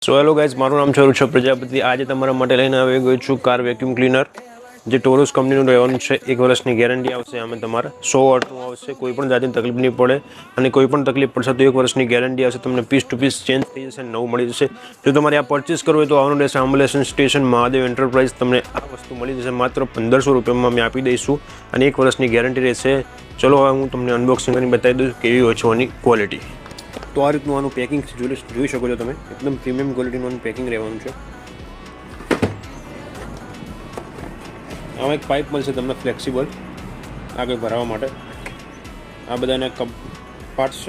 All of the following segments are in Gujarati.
સો હેલો ગાઈઝ, મારું નામ છે ઋષભ પ્રજાપતિ। આજે તમારા માટે લઈને આવી ગયો છું કાર વેક્યુમ ક્લીનર, જે ટોરસ કંપનીનું રહેવાનું છે। 1 વર્ષની ગેરંટી આવશે, આમાં તમારે 100 વોટનું આવશે, કોઈ પણ જાતની તકલીફ નહીં પડે। અને કોઈ પણ તકલીફ પડશે તો 1 વર્ષની ગેરંટી આવશે, તમને પીસ ટુ પીસ ચેન્જ થઈ જશે, નવું મળી જશે। જો તમારે આ પરચેસ કરવું હોય તો આવવાનું રહેશે આંબલેશન સ્ટેશન, મહાદેવ એન્ટરપ્રાઇઝ। તમને આ વસ્તુ મળી જશે માત્ર 1500 રૂપિયામાં અમે આપી દઈશું, અને 1 વર્ષની ગેરંટી રહેશે। ચલો હવે હું તમને અનબોક્સિંગ કરીને બતાવી દઉં કેવી હોય છે આની ક્વોલિટી। તો આ રીતનું આનું પેકિંગ જોઈ શકો છો તમે, એકદમ પ્રીમિયમ ક્વોલિટીનું આનું પેકિંગ રહેવાનું છે। આમાં એક પાઇપ મળશે તમને ફ્લેક્સિબલ આગળ ભરાવા માટે। આ બધાના કપ પાર્ટ્સ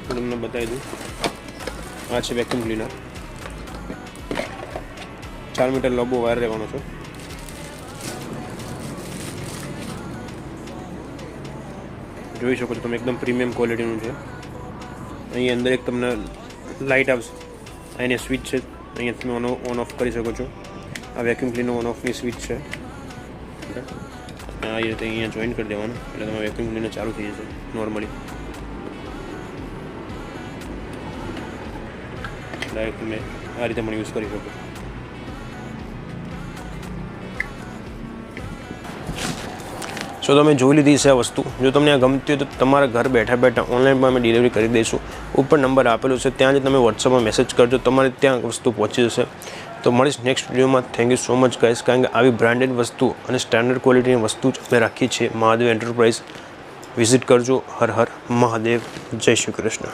હું તમને બતાવી દઉં। આ છે વેક્યુમ ક્લીનર, 4 મીટર લાંબો વાયર રહેવાનો છે। જોઈ શકો છો તમે, એકદમ પ્રીમિયમ ક્વોલિટીનું છે। અહીં અંદર એક તમને લાઇટ આવશે, અહીંને સ્વિચ છે, અહીંયા તમે ઓન ઓફ કરી શકો છો। આ વેક્યુમ ક્લીનર ઓન ઓફની સ્વિચ છે, આ રીતે અહીંયા જોઈન કરી દેવાનું એટલે તમારે વેક્યુમ ક્લીનર ચાલુ થઈ જશે નોર્મલી। ડાયરેક્ટ તમે આ રીતે પણ યુઝ કરી શકો છો। સો તમે જોઈ લીધી છે આ વસ્તુ। જો તમને આ ગમતી હોય તો તમારા ઘર બેઠા બેઠા ઓનલાઈનમાં અમે ડિલિવરી કરી દઈશું। ઉપર નંબર આપેલો છે, ત્યાં જ તમે વોટ્સઅપમાં મેસેજ કરજો, તમારે ત્યાં વસ્તુ પહોંચી જશે। તો મળીશ નેક્સ્ટ વિડીયોમાં। Thank you so much guys, કારણ કે આવી બ્રાન્ડેડ વસ્તુ અને સ્ટેન્ડર્ડ ક્વોલિટીની વસ્તુ જ અમે રાખીએ છીએ। મહાદેવ એન્ટરપ્રાઇઝ વિઝિટ કરજો। હર હર મહાદેવ, જય શ્રી કૃષ્ણ।